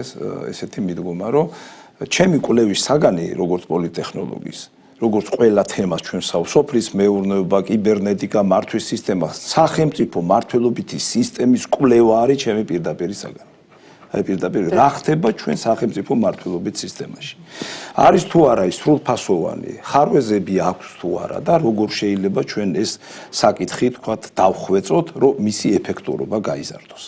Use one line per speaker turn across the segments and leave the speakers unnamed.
ესეთი მიდგომა, რომ ჩემი კვლევის საგანი, როგორც პოლიტექნოლოგიის, როგორც ყველა თემას ჩვენ სოფლის მეურნეობა, კიბერნეტიკა, მართვის სისტემა, სახელმწიფო მართლობითი სისტემის კვლევა არის ჩემი პირდაპირი საგანი. აი პირდაპირ რა ხდება ჩვენ სახელმწიფო მართლობით სისტემაში. არის თუ არა ის სრულფასოვანი ხარვეზები აქვს თუ არა და როგორ შეიძლება ჩვენ ეს საკითხი თქვათ დავხვეწოთ, რომ მისი ეფექტურობა გაიზარდოს.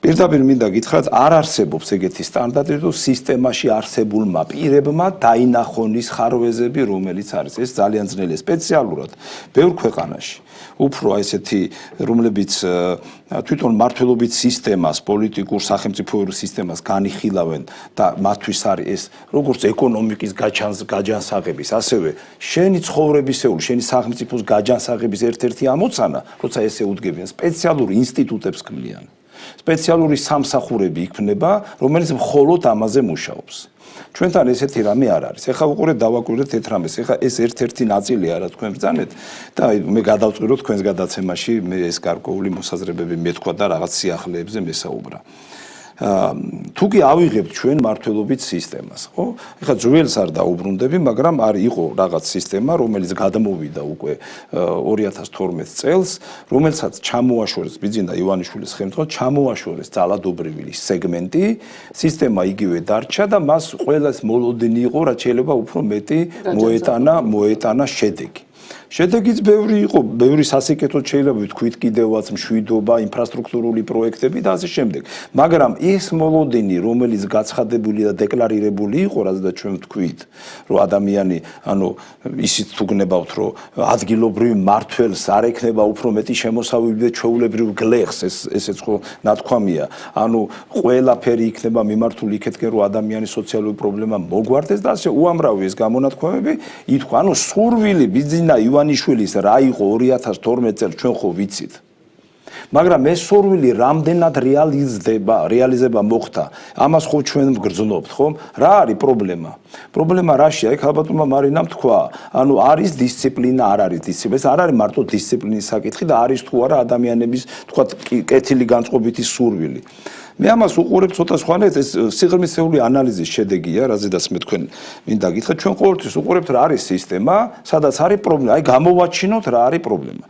პირდაპირ მინდა გითხრათ, არ არსებობს ეგეთი სტანდარტი, რომ სისტემაში არსებულმა პირებმა დაინახონ ის ხარვეზები, რომელიც არის. ეს ძალიან ძნელია სპეციალურად ბევრ ქვეყანაში. უფრო ესეთი, რომლებიც თვითონ მართლობით სისტემას, პოლიტიკურ სახელმწიფოურ სისტემას განიხილავენ და მათთვის არის ეს როგორც ეკონომიკის გაჯანსაღების, ასევე შენი ცხოვრებისეული, შენი სახელმწიფოს გაჯანსაღების ერთ-ერთი ამოცანა, როცა ესე უდგებიან სპეციალურ ინსტიტუტებს ქმნიან. სპეციალური სამსახურები იქმნება, რომელიც მხოლოდ ამაზე მუშაობს. ჩვენთან ესეთი რამე არ არის. ეხლა უყურეთ დავაკვირდეთ ერთ რამეს. ეხლა ეს ერთ-ერთი ნაწილია რა თქვენ ბრძანეთ და მე გადავწყვირო თქვენს გადაცემაში მე ეს გარკვეული მოსაზრებები მეთქვა და რაღაც სიახლეებზე მესაუბრა. თუ კი ავიღებთ ჩვენ მართლობით სისტემას, ხო? ეხლა ძველს არ დაუბრუნდები, მაგრამ არის იყო რაღაც სისტემა, რომელიც გადმოვიდა უკვე 2012 წელს, რომელსაც ჩამოაშორეს ბიძინა ივანიშვილის ხელმძღვანელობით, ჩამოაშორეს ძალადობრივი სეგმენტი, სისტემა იგივე დარჩა და მას ყველას მოლოდინი იყო, რაც შეიძლება უფრო მეტი მოეტანა შედეგი. შედეგიც ბევრი იყო, ბევრი სასიკეთოდ შეიძლება ვთქვით კიდევაც მშვიდობა, ინფრასტრუქტურული პროექტები და ასე შემდეგ. მაგრამ ეს მოლოდინი, რომელიც გაცხადებული და დეკლარირებული იყო, რადგან ჩვენ ვთქვით, რომ ადამიანი, ისიც თუ გნებავთ, რომ ადგილობრივ მართველს არ ექნება უფრო მეტი შემოსავალი და ჩვეულებრივ გლეხს, ესეც ხო ნათქვამია. ყველაფერი იქნება მიმართული იქეთკენ, რომ ადამიანის სოციალური პრობლემა მოგვარდეს და ასე უამრავი ეს გამონათქვამები ითქვა. სურვილი ბიძინა ივანიშვილის რა იყო 2012 წელს ჩვენ ხო ვიცით. მაგრამ ეს სურვილი რამდენად რეალიზება მოხდა, ამას ხო ჩვენ ვგრძნობთ, ხო? რა არის პრობლემა? პრობლემა რაშია? ეგ ალბათმა მარინამ თქვა, არის დისციპლინა, არ არის დისციპლინა. ეს არ არის მარტო დისციპლინის საკითხი და არის თუ არა ადამიანების, თქვათ, კეთილი განწყობითი სურვილი. მე ამას უყურებ ცოტა სხვანაირად, ეს სიღრმისეული ანალიზის შედეგია, რაზედაც მე თქვენ მინდა გითხრათ, ჩვენ ყოველთვის უყურებთ რა არის სისტემა, სადაც არის პრობლემა, აი გამოვაჩინოთ რა არის პრობლემა.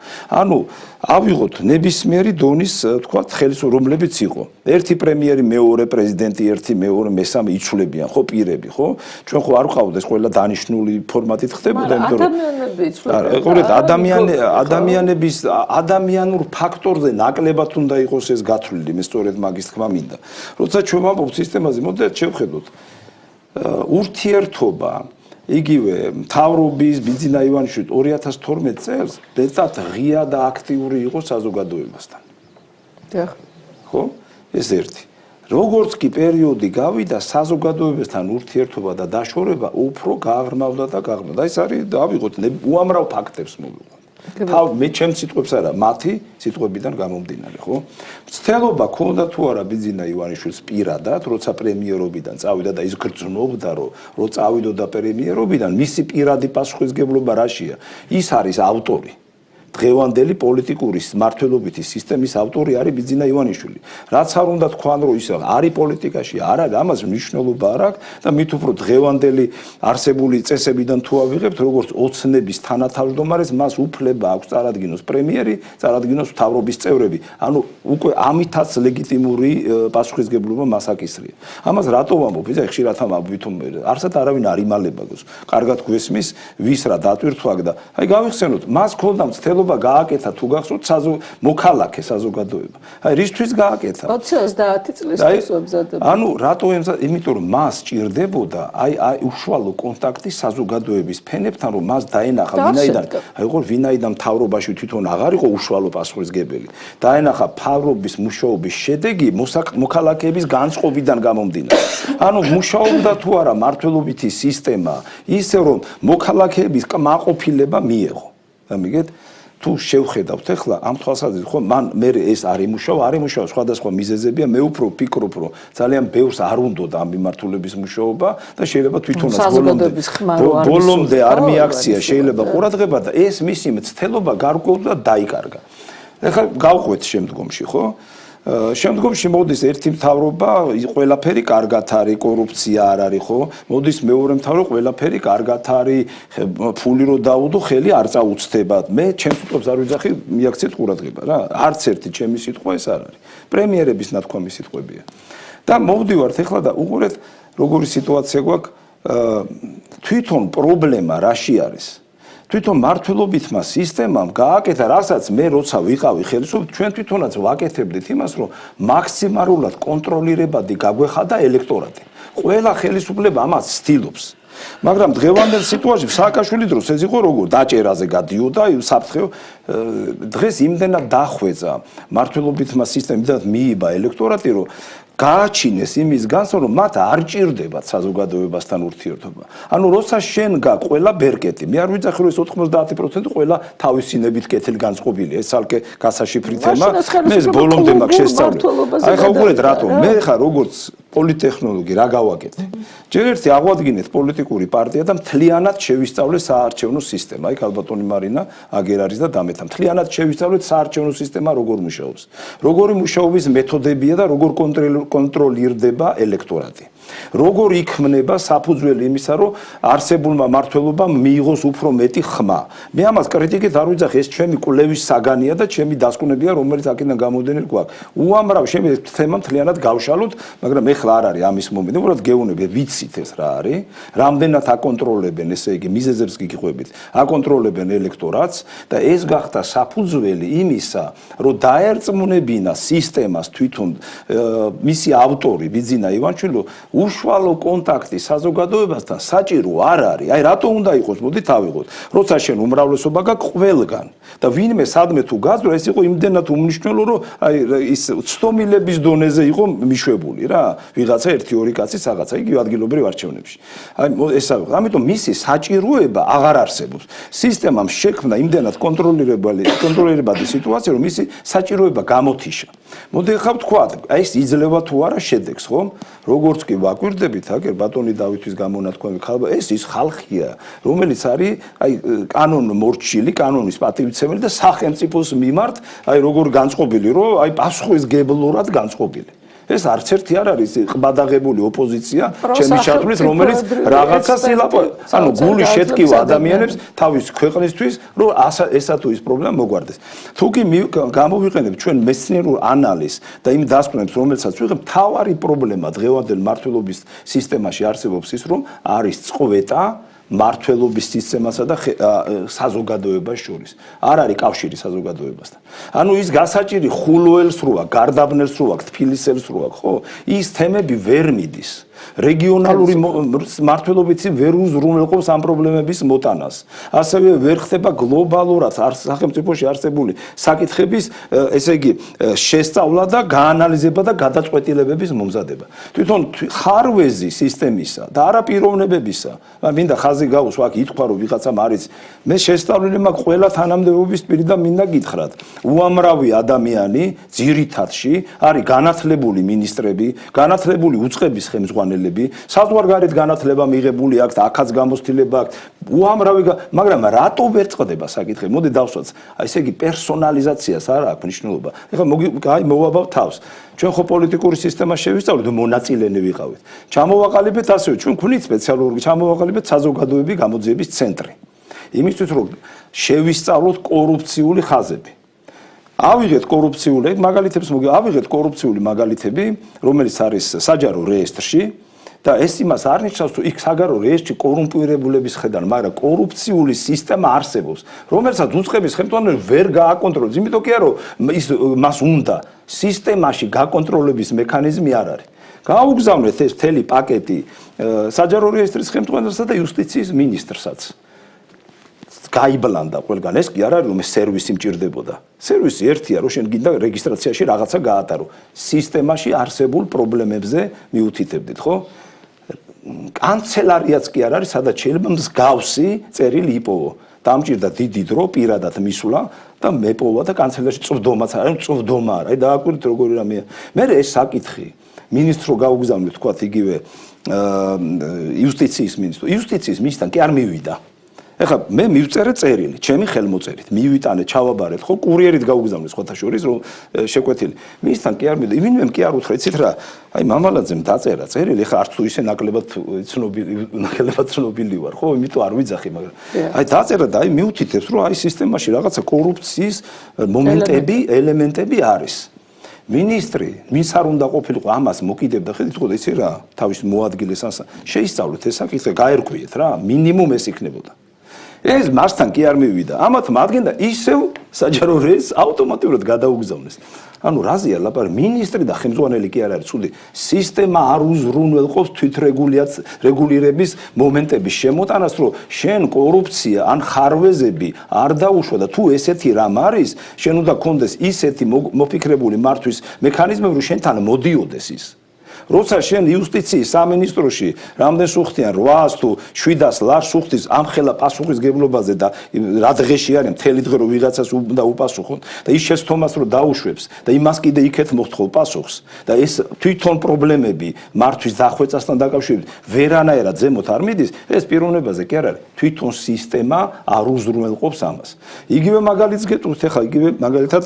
ავიღოთ ნებისმიერი დონის, თქვათ, ხელისუფლება, რომლებიც იყო. ერთი პრემიერი, მეორე პრეზიდენტი, ერთი, მეორე, მესამე იცვლებიან, ხო, პირები, ხო? ჩვენ ხო არ ვყავთ ეს ყველა დანიშნული ფორმატით ხდებოდა,
იმიტომ რომ ადამიანები იცვლებიან.
ყურეთ, ადამიანების ადამიანურ ფაქტორზე ნაკლებად უნდა იყოს ეს გათვლილი, მე სწორედ მაგის თქმა მინდა. როცა ჩვენ ვამბობთ სისტემაზე, მოდით შევხედოთ. ურთიერთობა იგივე მთავრობის ბიძინა ივანიშვილის 2012 წელს მეტად ღია და აქტიური იყო საზოგადოებასთან. ხო? ეს ერთი. როგორც კი პერიოდი გავიდა, საზოგადოებასთან ურთიერთობა და დაშორება უფრო გააღრმავდა და გააღრმავდა. ეს არის დავიღოთ უამრავ ფაქტებს მოვიყვანთ. მე ჩემ სიტყვებს არა, მათი სიტყვებიდან გამომდინარე, ხო? მცდელობა ქონდა თუ არა ბიძინა ივანიშვილს პირადად, როცა პრემიერობიდან წავიდა და ის გრძნობდა, რომ წავიდოდა პრემიერობიდან, მისი პირადი პასუხისმგებლობა რაშია? ის არის ავტორი. დღევანდელი პოლიტიკური მართლობითი სისტემის ავტორი არის ბიძინა ივანიშვილი. რაც არ უნდა თქვან, რომ ის არის პოლიტიკაში, არ არის, ამას მნიშვნელობა არ აქვს და მით უფრო დღევანდელი არსებული წესებიდან თუ ავიღებთ, როგორც ოცნების თანათავმჯდომარეს, მას უფლება აქვს წარადგინოს პრემიერი, წარადგინოს მთავრობის წევრები. უკვე ამითაც ლეგიტიმური პასუხისმგებლობა მას აკისრია. ამას რატო ვამბობ? იცი, ხშირად ამბობ, არსად არავინ არ იმალება გოს. კარგად გვესმის, ვის რა დატვირთვა და აი გავიხსენოთ, მას ქონდა მცდელობა გააკეთა თუ გახსოვთ მოქალაქე საზოგადოება. აი რისთვის გააკეთა?
20-30 წლის ემზადება.
რატო ემზადება? იმიტომ რომ მას ჭირდებოდა აი უშუალო კონტაქტი საზოგადოების ფენებთან, რომ მას დაენახა ვინაიდან მთავრობაში თვითონ აღარ იყო უშუალო პასუხისმგებელი. დაენახა მთავრობის მუშაობის შედეგი მოქალაქეების განწყობიდან გამომდინარე. მუშაობდა თუ არა მართლობითი სისტემა, ისე რომ მოქალაქეების კმაყოფილება მიეღო. ამიგეთ? თუ შევხედავთ ახლა ამ თვალსაზრისით, ხო, მე ეს არ იმუშავა, სხვადასხვა მიზეზებია, მე უფრო ვფიქრობ, რომ ძალიან ბევრს არ უნდოდა ამ მიმართულების მუშაობა და შეიძლება თვითონაც ბოლომდე არ მიაქცია, შეიძლება ყურადღება და ეს მისი მცდელობა გარკვეულად დაიკარგა. ახლა გავყვეთ შემდგომში, ხო? შემდგომში მოდის ერთი მთავრობა, ყველაფერი კარგად არის, კორუფცია არ არის, ხო? მოდის მეორე მთავრობა, ყველაფერი კარგად არის, ფული რო დაუდო, ხელი არ წაუცდება. მე ჩემს სიტყვებს არ ვიძახი, მიაქციეთ ყურადღება რა. არც ერთი ჩემი სიტყვა ეს არ არის. პრემიერების ნათქვამი სიტყვებია. და მოვდივართ ეხლა და უყურეთ, როგორი სიტუაცია გვაქვს, თვითონ პრობლემა რაში არის? თვითონ მართლობითმა სისტემამ გააკეთა, რასაც მე როცა ვიყავი ხელისუფლება, ჩვენ თვითონაც ვაკეთებდით იმას, რომ მაქსიმალურად კონტროლირებადი გაგვეხადა ელექტორატი. ყველა ხელისუფლება ამას ცდილობს. მაგრამ დღევანდელ სიტუაციაში სააკაშვილის დროს ეს იყო როგორ დაჭერაზე გადიოდა საფრთხე დღეს იმდენად დახვეწა მართლობითმა სისტემამ მიიბა ელექტორატი რომ გააჩინეს იმის განსა რომ მათ არ ჭირდებათ საზოგადოებასთან ურთიერთობა. ანუ როცა შენ გაქვს ყველა ბერკეტი, მე არ ვიცახი რომ ეს 90% ყველა თავისინებით კეთილი განწყობილია. ეს ალკე გასაშიფრი თემა, მე ეს ბოლომდე მაქვს შესწავლილი. აი ხა უყურეთ რატომ მე ხა როგორც პოლიტექნოლოგი რა გავაკეთე. ჯერ ერთი აღვადგინეთ პოლიტიკური პარტია და მთლიანად შევისწავლეთ საარჩევნო სისტემა. აი ქალბატონი მარინა აგერ არის და დამეთა. მთლიანად შევისწავლეთ საარჩევნო სისტემა როგორ მუშაობს. როგორი მუშაობის მეთოდებია და როგორ კონტროლირდება ელექტორატი. როგორ იქმნება საფუძველი იმისა, რომ არსებულმა მმართველობამ მიიღოს უფრო მეტი ხმა. მე ამას კრიტიკით არ ვიძახი, ეს ჩემი კვლევის საგანია და ჩემი დასკვნებია, რომელიც აქედან გამოდენილი გვაქვს. უამრავ შემე თემა მთლიანად გავშალოთ, მაგრამ ეხლა არ არის ამის მომენტი. უბრალოდ გეუბნები, ვიცით ეს რა არის, რამდენად აკონტროლებენ, ესე იგი, მიზეზებს გიყვებით, აკონტროლებენ ელექტორატს და ეს გახდა საფუძველი იმისა, რომ დაერწმუნებინა სისტემას თვითონ მისი ავტორი ბიძინა ივანჩვილო უშუალო კონტაქტი საზოგადოებასთან საჭირო არ არის. აი რატო უნდა იყოს, მოდით ავიღოთ. როცა შენ უმრავლესობა გაქვს ყველგან და ვინმე სადმე თუ გაძრო, ეს იყო იმდენად უმნიშვნელო, რომ აი ის ცდომილების დონეზე იყო მიშვებული რა. ვიღაცა 1-2 კაცი რაღაცა იგი ადგილობრივ არჩევნებში. აი ეს ავიღოთ. ამიტომ მისი საჭიროება აღარ არსებობს. სისტემამ შექმნა იმდენად კონტროლირებადი სიტუაცია, რომ მისი საჭიროება გამოთიშა. მოდი ახლა ვთქვათ, აი ეს იძლევა თუ არა შედეგს, ხო? როგორც კი ვაკვირდებით, აგერ ბატონი დავითის გამონათქვამი ხალხი, ეს ის ხალხია, რომელიც არის აი კანონ მორჩილი, კანონის პატივცემელი და სახელმწიფოს მიმართ, აი როგორ განწყობილი, რომ აი პასუხისგებლურად განწყობილი. ეს არც ერთი არ არის ყბადაღებული ოპოზიცია, ჩემი ჩათვლით, რომელიც რაღაცას ილაპარაკებს. ანუ გული შეტკივა ადამიანებს თავის ქვეყნისთვის, რომ ესა თუ ის პრობლემა მოგვარდეს. თუ კი გამოვიყენებ ჩვენ მეცნიერულ ანალიზს და იმ დასკვნებს, რომელსაც ვიღებ, თავარი პრობლემა დღევანდელ მართლობის სისტემაში არსებობს ის, რომ არის წყვეტა მართლობის სისტემასა და საზოგადოებას შორის. არ არის კავშირი საზოგადოებასთან. ანუ ის გასაჭირი ხულოელს რო აქვს, გარდაბნელს რო აქვს, თბილისელს რო აქვს, ხო? ის თემები ვერ მიდის. რეგიონალური მართლობითი ვერ უზრუნველყოფს ამ პრობლემების მოტანას. ასევე ვერ ხდება გლობალურად სახელმწიფოში არსებული საკითხების, ესე იგი, შესწავლა და გაანალიზება და გადაწყვეტილებების მომზადება. თვითონ ხარვეზი სისტემისა და არაპიროვნებებისა, მინდა ხაზი გაუს, აქ ითქვა რომ ვიღაცამ არის, მე შესწავლილი მაქვს ყველა თანამდებობის პირი და მინდა გითხრათ, უამრავი ადამიანი ძირითადში არის განათლებული მინისტრები, განათლებული უწყების ხელმძღვანელები, საზღვარგარეთ განათლება მიღებული აქვს, აქაც გამოცდილება აქვს, უამრავი, მაგრამ რატო ვერ წყდება საკითხი? მოდი დავსვათ, აი ესე იგი პერსონალიზაციას არ აქვს მნიშვნელობა. ეხლა აი მოვაბავ თავს. ჩვენ ხო პოლიტიკური სისტემა შევისწავლეთ, მონაწილენი ვიყავით. ჩამოვაყალიბეთ ასევე, ჩვენ გვქონით სპეციალური, ჩამოვაყალიბეთ საზოგადოების გამოძიების ცენტრი. იმისთვის რომ შევისწავლოთ კორუფციული ხაზები. ავიღეთ კორუფციული მაგალითებს, ავიღეთ კორუფციული მაგალითები, რომელიც არის საჯარო რეესტრში და ეს იმას არ ნიშნავს, თუ იქ საჯარო რეესტრში კორუმპირებულების ხედან, მაგრამ კორუფციული სისტემა არსებობს, რომელსაც უწყების ხელმძღვანელი ვერ გააკონტროლებს, იმიტომ კი არა, რომ ის მას უნდა სისტემაში გაკონტროლების მექანიზმი არ არის. გაუგზავნეთ ეს მთელი პაკეტი საჯარო რეესტრის ხელმძღვანელსა და იუსტიციის მინისტრსაც. გაიბლანდა ყველგან, ეს კი არ არის რომ სერვისი მჭირდებოდა. სერვისი ერთია, რომ შენ გინდა რეგისტრაციაში რაღაცა გაატარო. სისტემაში არსებულ პრობლემებზე მიუთითებდით, ხო? კანცელარიაც კი არ არის, სადაც შეიძლება მსგავსი წერილი იპოვო. დამჭირდა დიდი დრო პირადად მისვლა და მეპოვა და კანცელარიაში წვდომაც არ არის, წვდომა არა. აი დააკვირდით როგორი რამეა. მე ეს საკითხი მინისტრო გაუგზავნით, თქვათ იგივე იუსტიციის მინისტრო. იუსტიციის მინისტრთან კი არ მივიდა. ეხლა მე მივწერე წერილი, ჩემი ხელმოწერით, მივიტანე, ჩავაბარეთ, ხო, კურიერით გავუგზავნე სხვათა შორის, რომ შეკვეთილი. მისთან კი არ მივიდა, იმინმე კი არ უთხრა, იცით რა, აი მამალაძემ დაწერა წერილი, ეხლა არც თუ ისე ნაკლებად ცნობილი ვარ, ხო, იმიტომ არ ვიძახი, მაგრამ აი დაწერა და აი მიუთითებს, რომ აი სისტემაში რაღაცა კორუფციის მომენტები, ელემენტები არის. მინისტრი, ვის არ უნდა ყოფილიყო ამას მოკიდებდა, ხედავთ ხო იცი რა, თავის მოადგილეს შეისწავლეთ ეს საკითხი, გაერკვიეთ რა, მინიმუმ ეს იქნებოდა. ეს მასთან კი არ მივიდა. ამათ მადგენდა ისევ საჯარო რეისს ავტომატურად გადაუგზავნეს. ანუ რაზეა ლაპარაკი? მინისტრი და ხელმძღვანელი კი არ არის ცუდი. სისტემა არ უზრუნველყოფს თვითრეგულირების მომენტების შემოტანას, რომ შენ კორუფცია ან ხარვეზები არ დაუშვა და თუ ესეთი რამ არის, შენ უნდა გქონდეს ისეთი მოფიქრებული მართვის მექანიზმები, რომ შენთან მოდიოდეს ის. როცა შენ იუსტიციის სამინისტროში რამდენ სუხთიან 800 თუ 700 ლარ სუხთის ამხელა პასუხისგებლობაზე და რა დღეში არის მთელი დღე რომ ვიღაცას უნდა უპასუხონ და ის შეცდომას რომ დაუშვებს და იმას კიდე იქეთ მოხთხოლ პასუხს და ეს თვითონ პრობლემები მართვის დახვეწასთან დაკავშირებით ვერანაირად ზემოთ არ მიდის ეს პიროვნებაზე კი არ არის თვითონ სისტემა არ უზრუნველყოფს ამას იგივე მაგალითს გეტყვით ახლა იგივე მაგალითად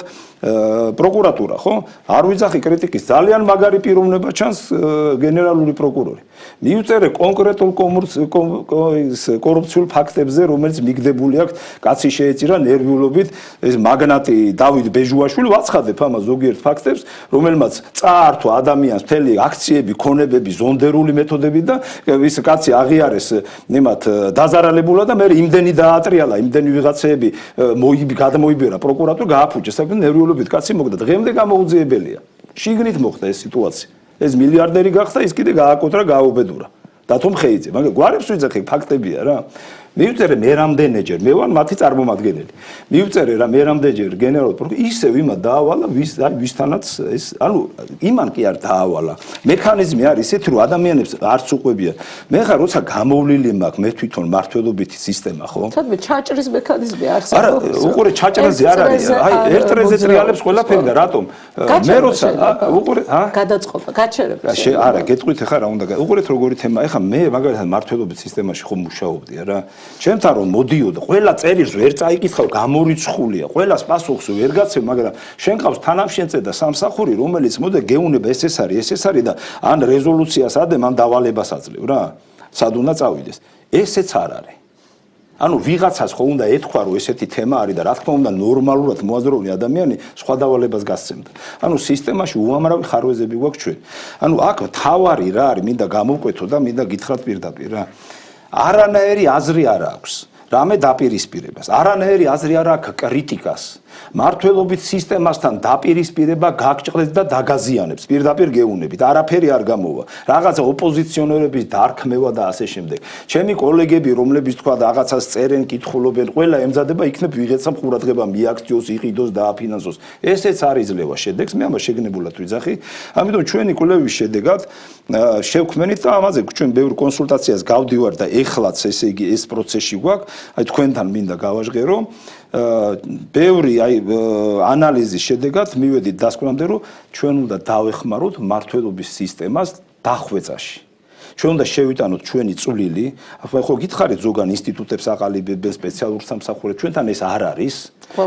პროკურატურა ხო არ ვიძახი კრიტიკის ძალიან მაგარი პიროვნება ჩანს გენერალური პროკურორი მიუწერე კონკრეტულ კორუფციულ ფაქტებზე რომელიც მიგდებული აქვს კაცი შეეწირა ნერვიულობით ეს მაგნატი დავით ბეჟუაშვილი ვაცხადებ ამას ზოგიერთ ფაქტებს რომელმაც წაართვა ადამიანს მთელი აქციები ქონებები ზონდერული მეთოდები და ის კაცი აღიარეს იმათ დაზარალებულა და მე იმდენი დაატრიალა იმდენი ვიღაცეები გადმოიბერა პროკურატურა გააფუჭა საქმე ნერვიულობით კაცი მოგდა დღემდე გამოუძიებელია შიგნით მოხდა ეს სიტუაცია ეს მილიარდერი გახდა ის კიდე გააკოტრა გააუბედურა დათომ ხეიძე მაგრამ გვარებს ვიძახი ფაქტებია რა მივწერე მე რამდენჯერ მე ვარ მათი წარმომადგენელი მივწერე რა მე რამდენჯერ გენერალ პროკურორ ისევ იმად დაავალა ვისთანაც ეს ანუ იმან კი არ დაავალა მექანიზმი არის ისეთი რომ ადამიანებს არც უყვებიან მე ხარ როცა გამოვლილი მაქვს მე თვითონ მართლობითი სისტემა ხო
სადმე ჩაჭრის მექანიზმი არსებობს
არა უყურე ჩაჭრაზე არ არის აი ერთ რეზე ტრიალებს ყველაფერი და რატომ მე როცა უყურე
გადაწყობა გაჩერება
არა გეტყვით ხა რა უნდა უყურეთ როგორი თემა ეხა მე მაგალითად მართლობით სისტემაში ხომ მუშაობდია რა ჩემთან რომ მოდიოდა ყველა წერილს ვერ წაიკითხავ გამორიცხულია ყველას პასუხს ვერ გაცემ მაგრამ შენ ყავს თანამშენწე და სამსახური რომელიც მოდე გეუნება ეს არის და ან რეზოლუციას ადემ ან დავალებას აძლევ რა სად უნდა წავიდეს ესეც არ არის ანუ ვიღაცას ხო უნდა ეთქვა რომ ესეთი თემა არის და რა თქმა უნდა ნორმალურად მოაზროვნე ადამიანი სხვა დავალებას გასცემდა ანუ სისტემაში უამრავი ხარვეზები გვაქვს ჩვენ ანუ აქ თავარი რა არის მინდა გამოვკვეთო და მინდა გითხრათ პირდაპირ რა არანაირი აზრი არ აქვს რამე დაპირისპირებას არანაირი აზრი არ აქვს კრიტიკას მართლობით სისტემასთან დაპირისპირება გაგჭყლებს და დაგაზიანებს პირდაპირ გეუნებით არაფერი არ გამოვა რაღაცა ოპოზიციონერების დარქმევა და ასე შემდეგ ჩემი კოლეგები რომლებიც თქვა რაღაცას წერენ კითხულობენ ყველა ემზადება იქნებ ვიღეცა ყურადღება მიაქციოს იყიდოს დააფინანსოს ესეც არ იძლევა შედეგს მე ამას შეგნებულად ვიძახი ამიტომ ჩვენი კვლევის შედეგად შევქმნით და ამაზე ჩვენ ბევრ კონსულტაციას გავდივარ და ეხლაც ესე იგი ეს პროცესი გვაქვს აი თქვენთან მინდა გავაჟღერო ბევრი აი ანალიზის შედეგად მივედით დასკვნამდე რომ ჩვენ უნდა დავეხმაროთ მართლობის სისტემას დახვეწაში ჩვენ უნდა შევიტანოთ ჩვენი წვლილი ახლა ხო გითხარით ზოგან ინსტიტუტებს აყალიბებენ სპეციალურ სამსახურებს ჩვენთან ეს არ არის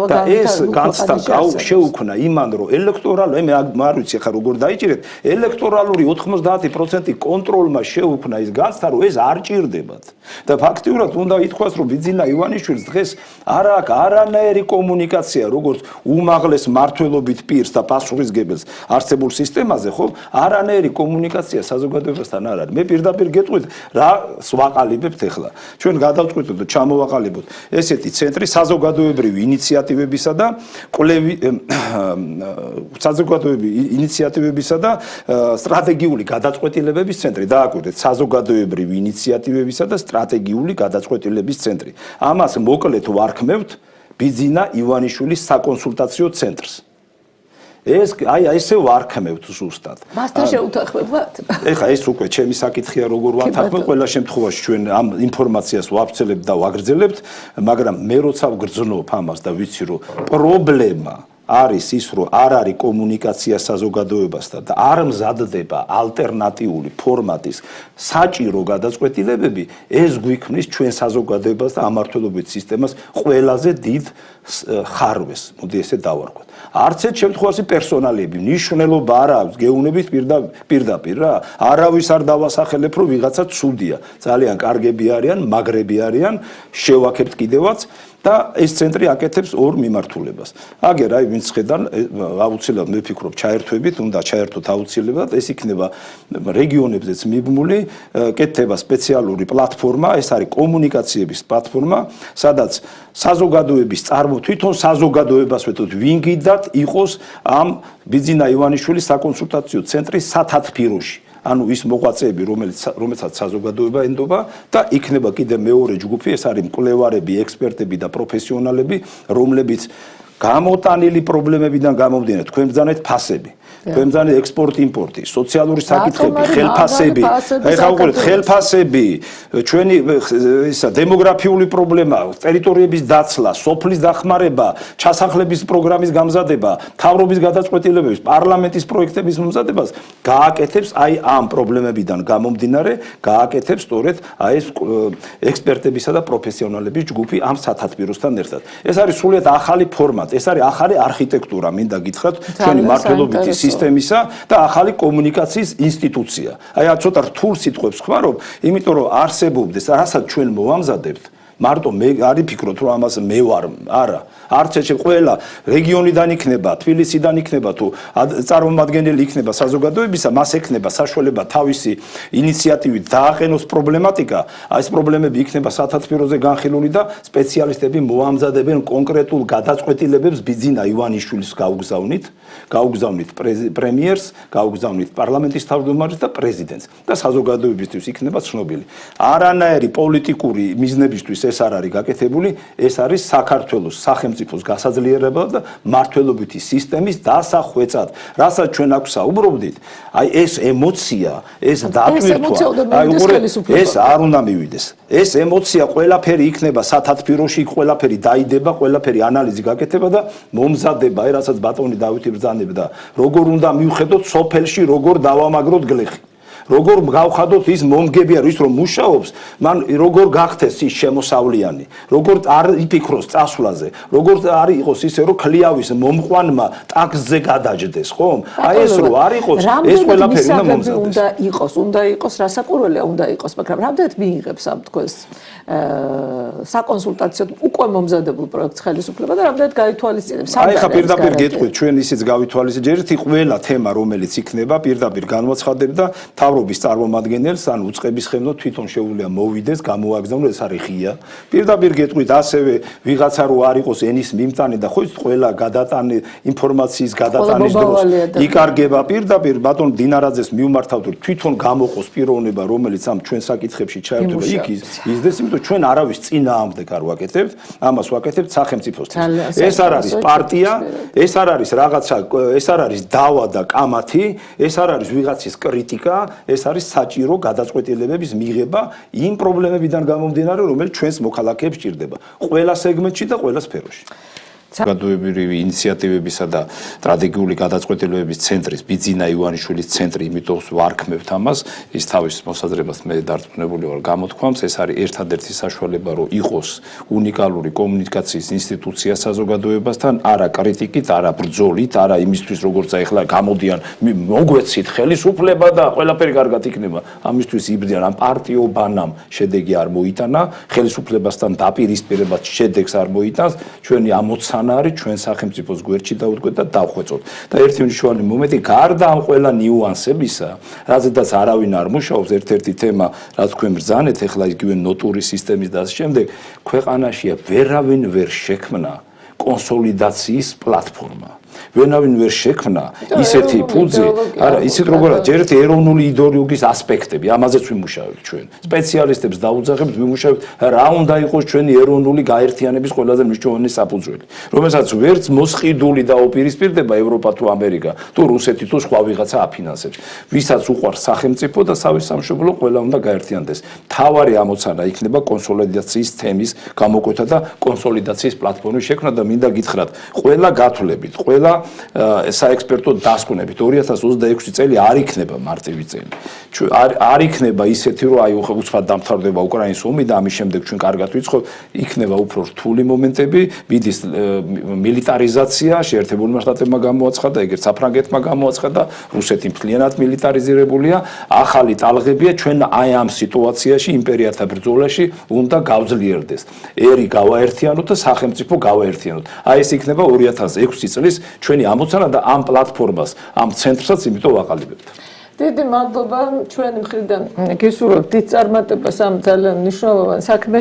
და ეს განცდა შეუქმნა იმან რომ ელექტორალური მე არ ვიცი ახლა როგორ დაიჭირეთ ელექტორალური 90% კონტროლმა შეუქმნა ის განცდა რომ ეს არ ჭირდებათ და ფაქტიურად უნდა ითქვას რომ ბიძინა ივანიშვილს დღეს არ აქვს არანაირი კომუნიკაცია როგორც უმაღლეს მართლობით პირს და პასუხისგებელს არსებულ სისტემაზე ხო არანაირი კომუნიკაცია საზოგადოებასთან არ არის მე პირდაპირ გეტყვით რა ვაყალიბებთ ახლა ჩვენ გადავწყვიტოთ და ჩამოვაყალიბოთ ესეთი ცენტრი საზოგადოებრივი ინიციატივებისა და ინიციატივებისა და სტრატეგიული გადაწყვეტილებების ცენტრი დააკვირდეთ საზოგადოებრივი ინიციატივებისა და სტრატეგიული გადაწყვეტილების ცენტრი ამას მოკლედ ვარქმევთ ბიძინა ივანიშვილის საკონსულტაციო ცენტრს ეს აი ესე ვარქმევთ ზუსტად.
მასთან შეუთანხმებლად?
ეხლა ეს უკვე ჩემი საკითხია როგორ ვათანხმებ ყველა შემთხვევაში ჩვენ ამ ინფორმაციას ვაფცელებთ და ვაგრძელებთ, მაგრამ მე როცა ვგრძნობ ამას და ვიცი რომ პრობლემა არის ის, რომ არ არის კომუნიკაცია საზოგადოებასთან და არ მზადდება ალტერნატიული ფორმატის საჭირო გადაწყვეტილებები, ეს გვიქმნის ჩვენ საზოგადოებას და ამართლობითი სისტემას ყველაზე დიდ ხარვეს, მოდი ესე დავარქვათ. არც ერთ შემთხვევაში პერსონალიები მნიშვნელობა არ აქვს გეუნების პირდაპირ რა. არავის არ დავასახელებ, რომ ვიღაცა ცუდია. ძალიან კარგები არიან, მაგრები არიან, შევაქებთ კიდევაც. და ეს ცენტრი აკეთებს ორ მიმართულებას. აგერ აი ვინც ხედან აუცილებლად მე ვფიქრობ ჩაერთვებით, უნდა ჩაერთოთ აუცილებლად, ეს იქნება რეგიონებზეც მიბმული, კეთდება სპეციალური პლატფორმა, ეს არის კომუნიკაციების პლატფორმა, სადაც საზოგადოების თვითონ საზოგადოებას ვეთოთ ვინ გიდათ იყოს ამ ბიძინა ივანიშვილის საკონსულტაციო ცენტრის სათათბიროში. ანუ ის მოღვაწეები, რომელსაც საზოგადოება ენდობა და იქნება კიდე მეორე ჯგუფი, ეს არის მკვლევარები, ექსპერტები და პროფესიონალები, რომლებიც გამოტანილი პრობლემებიდან გამომდინარე, თქვენ ბრძანეთ ფასები, თქვენ ბრძანეთ ექსპორტ-იმპორტი, სოციალური საკითხები, ხელფასები, ეხლა უყურეთ, ხელფასები, ჩვენი ისა დემოგრაფიული პრობლემა, ტერიტორიების დაცლა, სოფლის დახმარება, ჩასახლების პროგრამის გამზადება, მთავრობის გადაწყვეტილებების, პარლამენტის პროექტების მომზადებას გააკეთებს აი ამ პრობლემებიდან გამომდინარე, გააკეთებს სწორედ აი ეს ექსპერტებისა და პროფესიონალების ჯგუფი ამ სათათბიროსთან ერთად. ეს არის სრულიად ახალი ფორმატი. ეს არის ახალი არქიტექტურა, მინდა გითხრათ, ჩვენი მართლობითი სისტემისა და ახალი კომუნიკაციის ინსტიტუცია. აი ცოტა რთულ სიტყვებს ვხმარობ, იმიტომ რომ არსებობდეს, რასაც ჩვენ მოვამზადებთ, მარტო მე არ ვფიქრობ, რომ ამას მე ვარ, არა. არც ერთ ყველა რეგიონიდან იქნება, თბილისიდან იქნება თუ წარმომადგენელი იქნება საზოგადოებისა, მას ექნება საშუალება თავისი ინიციატივით დააყენოს პრობლემატიკა, ეს პრობლემები იქნება სათათბიროზე განხილული და სპეციალისტები მოამზადებენ კონკრეტულ გადაწყვეტილებებს ბიძინა ივანიშვილის გაუგზავნით პრემიერს, გაუგზავნით პარლამენტის თავმჯდომარეს და პრეზიდენტს და საზოგადოებისთვის იქნება ცნობილი. არანაირი პოლიტიკური მიზნებისთვის ეს არ არის გაკეთებული, ეს არის საქართველოს სახელმწიფოს გასაძლიერება და მართლობითი სისტემის დასახვეწად. რასაც ჩვენ აქ საუბრობდით, აი ეს ემოცია, ეს დატვირთვა, აი უყურეთ, ეს არ უნდა მივიდეს. ეს ემოცია ყველაფერი იქნება სათათბიროში, ყველაფერი დაიდება, ყველაფერი ანალიზი გაკეთება და მომზადება, აი რასაც ბატონი დავითი ბრძანებდა, როგორ უნდა მივხედოთ სოფელში, როგორ დავამაგროთ გლეხი. როგორ გავხადოთ ის მომგები არის რომ მუშაობს, მან როგორ გახდეს ის შემოსავლიანი, როგორ არ იფიქროს წასვლაზე, როგორ არ იყოს ისე რომ ქლიავის მომყვანმა ტაქსზე გადაჯდეს, ხომ? აი ეს რო არ იყოს, ეს ყველაფერი უნდა მომზადდეს.
უნდა იყოს, რასაკვირველია უნდა იყოს, მაგრამ რამდენად მიიღებს ამ თქვენს საკონსულტაციო უკვე მომზადებულ პროექტს ხელისუფლება და რამდენად გაითვალისწინებს?
აი ხა პირდაპირ გეტყვით, ჩვენ ისიც გავითვალისწინეთ, ერთი ყველა თემა რომელიც იქნება, პირდაპირ განვაცხადებ და მთავრობის წარმომადგენელს ან უწყების ხელმძღვანელს თვითონ შეუძლია მოვიდეს, გამოაგზავნოს, ეს არის ღია. პირდაპირ გეტყვით ასევე ვიღაცა რო არ იყოს ენის მიმტანი და ხო ის ყველა გადატანი ინფორმაციის გადატანის დროს იკარგება პირდაპირ ბატონ დინარაძეს მივმართავთ რომ თვითონ გამოყოს პიროვნება რომელიც ამ ჩვენ საკითხებში ჩაერთვება იქ ისდეს, იმიტომ ჩვენ არავის წინააღმდეგ არ ვაკეთებთ, ამას ვაკეთებთ სახელმწიფოსთვის. ეს არ არის პარტია, ეს არ არის რაღაცა, ეს არ არის დავა და კამათი, ეს არ არის ვიღაცის კრიტიკა, ეს არის საჭირო გადაწყვეტილებების მიღება იმ პრობლემებიდან გამომდინარე, რომელიც ჩვენს მოქალაქეებს ჭირდება, ყველა სეგმენტში და ყველა სფეროში. საზოგადოებრივი ინიციატივებისა და სტრატეგიული გადაწყვეტილებების ცენტრის ბიძინა ივანიშვილის ცენტრი, იმიტომ ვარქმევთ ამას, ის თავის მოსაზრებას მე დარწმუნებული ვარ გამოთქვამს, ეს არის ერთადერთი საშუალება, რომ იყოს უნიკალური კომუნიკაციის ინსტიტუცია საზოგადოებასთან, არა კრიტიკით, არა ბრძოლით, არა იმისთვის, როგორც ახლა გამოდიან, მოგვეცით ხელისუფლება და ყველაფერი კარგად იქნება. ამისთვის იბრძიან ამ პარტიობანამ შედეგი არ მოიტანა, ხელისუფლებასთან დაპირისპირებაც შედეგს არ მოიტანს, ჩვენი ამოცანა არის ჩვენ სახელმწიფოს გვერდში დაუდგეთ და დავხვეწოთ. და ერთი მნიშვნელოვანი მომენტი გარდა ამ ყველა ნიუანსებისა, რაზედაც არავინ არ მუშაობს, ერთ-ერთი თემა, რაც თქვენ ბრძანეთ, ახლა იგივე ნოტური სისტემის და ასე შემდეგ, ქვეყანაშია ვერავინ ვერ შექმნა კონსოლიდაციის პლატფორმა. ვერავინ ვერ შექმნა ისეთი ფუძე, არა, ისეთ როგორია, ჯერ ერთი ეროვნული იდეოლოგიის ასპექტები, ამაზეც ვიმუშავებთ ჩვენ. სპეციალისტებს დაუძახებთ, ვიმუშავებთ, რა უნდა იყოს ჩვენი ეროვნული გაერთიანების ყველაზე მნიშვნელოვანი საფუძველი, რომელსაც ვერც მოსყიდული დაუპირისპირდება ევროპა თუ ამერიკა, თუ რუსეთი თუ სხვა ვიღაცა აფინანსებს. ვისაც უყვარს სახელმწიფო და თავის სამშობლო, ყველა უნდა გაერთიანდეს. მთავარი ამოცანა იქნება კონსოლიდაციის თემის გამოკვეთა და კონსოლიდაციის პლატფორმის შექმნა და მინდა გითხრათ, ყველა გათვლებით, ყველა ყველა საექსპერტო დასკვნებით 2026 წელი არ იქნება მარტივი წელი. არ იქნება ისეთი, რომ აი უცბად დამთავრდება უკრაინის ომი და ამის შემდეგ ჩვენ კარგად ვიცხოვთ, იქნება უფრო რთული მომენტები, მიდის მილიტარიზაცია, შეერთებული მართლმადიდებლმა გამოაცხადა, ეგრეთ საფრანგეთმა გამოაცხადა, რუსეთი მთლიანად მილიტარიზირებულია, ახალი ტალღებია, ჩვენ აი ამ სიტუაციაში იმპერიათა ბრძოლაში უნდა გავძლიერდეს. ერი გავაერთიანოთ და სახელმწიფო გავაერთიანოთ. აი ეს იქნება 2006 წლის ჩვენი ამოცანა და ამ პლატფორმას, ამ ცენტრსაც იმიტომ ვაყალიბებთ.
დიდი მადლობა ჩვენი მხრიდან გისურვებთ დიდ წარმატებას ამ ძალიან მნიშვნელოვან საქმეში.